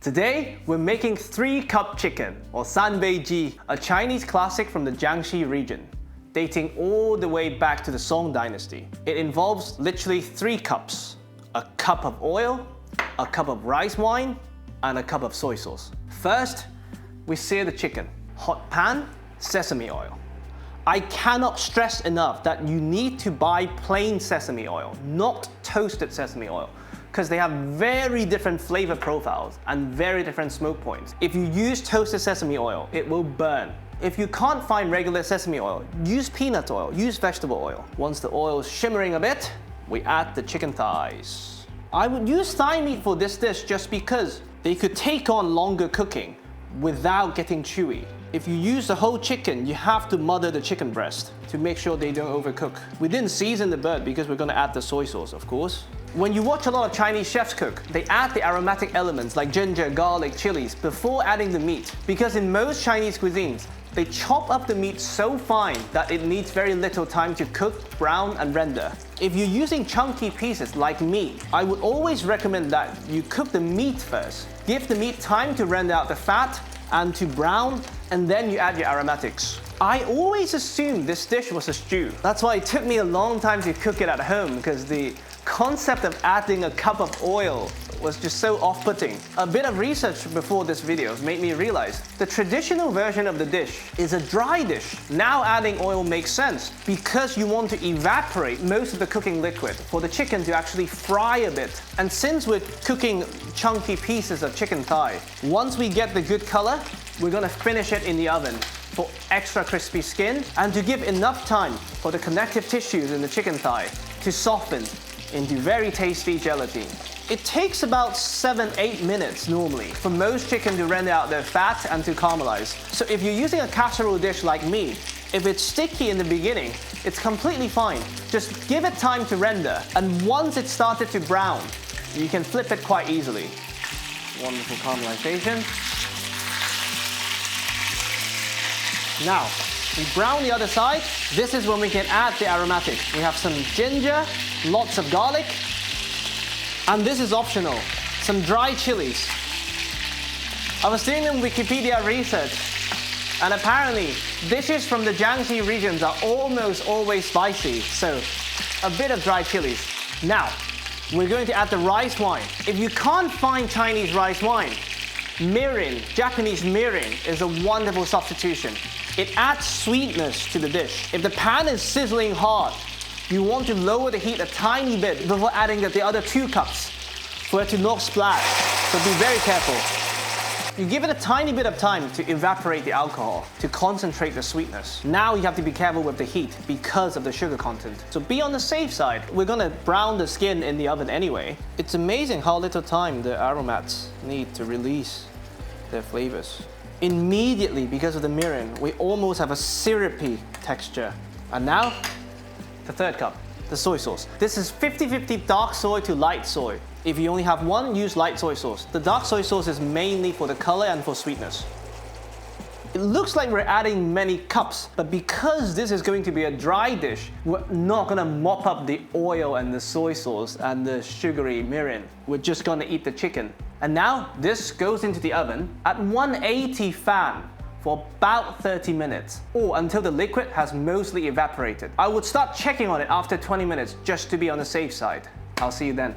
Today, we're making 3-cup chicken, or Sanbeiji, a Chinese classic from the Jiangxi region, dating all the way back to the Song dynasty. It involves literally 3 cups, a cup of oil, a cup of rice wine, and a cup of soy sauce. First, we sear the chicken. Hot pan, sesame oil. I cannot stress enough that you need to buy plain sesame oil, not toasted sesame oil, because they have very different flavor profiles and very different smoke points. If you use toasted sesame oil, it will burn. If you can't find regular sesame oil, use peanut oil, use vegetable oil. Once the oil is shimmering a bit, we add the chicken thighs. I would use thigh meat for this dish just because they could take on longer cooking without getting chewy. If you use the whole chicken, you have to mother the chicken breast to make sure they don't overcook. We didn't season the bird because we're going to add the soy sauce, of course. When you watch a lot of Chinese chefs cook, they add the aromatic elements like ginger, garlic, chilies before adding the meat. Because in most Chinese cuisines, they chop up the meat so fine that it needs very little time to cook, brown, and render. If you're using chunky pieces like me, I would always recommend that you cook the meat first. Give the meat time to render out the fat and to brown, and then you add your aromatics. I always assumed this dish was a stew. That's why it took me a long time to cook it at home, because the concept of adding a cup of oil was just so off-putting. A bit of research before this video made me realize the traditional version of the dish is a dry dish. Now adding oil makes sense because you want to evaporate most of the cooking liquid for the chicken to actually fry a bit. And since we're cooking chunky pieces of chicken thigh, once we get the good color, we're gonna finish it in the oven for extra crispy skin and to give enough time for the connective tissues in the chicken thigh to soften into very tasty gelatine. It takes about 7-8 minutes normally for most chicken to render out their fat and to caramelize. So if you're using a casserole dish like me, if it's sticky in the beginning, it's completely fine. Just give it time to render, and once it started to brown, you can flip it quite easily. Wonderful caramelization. Now, we brown the other side. This is when we can add the aromatic. We have some ginger, lots of garlic, and this is optional, some dry chilies. I was doing some Wikipedia research, and apparently dishes from the Jiangxi regions are almost always spicy, so a bit of dry chilies. Now, we're going to add the rice wine. If you can't find Chinese rice wine, mirin, Japanese mirin, is a wonderful substitution. It adds sweetness to the dish. If the pan is sizzling hot, you want to lower the heat a tiny bit before adding the other 2 cups for it to not splash, so be very careful. You give it a tiny bit of time to evaporate the alcohol, to concentrate the sweetness. Now you have to be careful with the heat because of the sugar content. So be on the safe side. We're gonna brown the skin in the oven anyway. It's amazing how little time the aromats need to release their flavors. Immediately, because of the mirin, we almost have a syrupy texture. And now, the 3rd cup, the soy sauce. This is 50-50 dark soy to light soy. If you only have one, use light soy sauce. The dark soy sauce is mainly for the color and for sweetness. It looks like we're adding many cups, but because this is going to be a dry dish, we're not gonna mop up the oil and the soy sauce and the sugary mirin. We're just gonna eat the chicken. And now this goes into the oven at 180 fan for about 30 minutes, or until the liquid has mostly evaporated. I would start checking on it after 20 minutes just to be on the safe side. I'll see you then.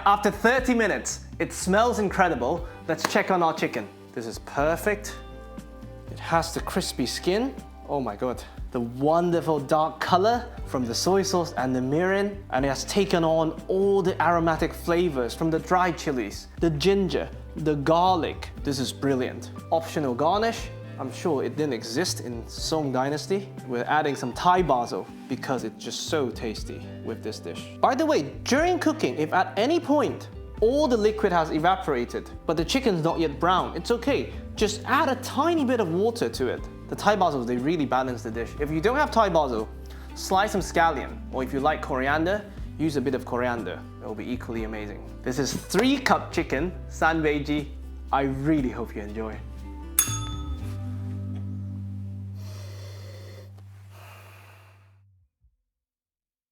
After 30 minutes, it smells incredible. Let's check on our chicken. This is perfect. It has the crispy skin. Oh my God. The wonderful dark color from the soy sauce and the mirin, and it has taken on all the aromatic flavors from the dried chilies, the ginger, the garlic. This is brilliant. Optional garnish. I'm sure it didn't exist in Song dynasty. We're adding some Thai Basil because it's just so tasty with this dish. By the way, during cooking, if at any point all the liquid has evaporated, but the chicken's not yet brown, it's okay. Just add a tiny bit of water to it. The Thai Basil, they really balance the dish. If you don't have Thai Basil, slice some scallion, or if you like coriander, use a bit of coriander. It will be equally amazing. This is 3-cup chicken, Sanbeiji. I really hope you enjoy.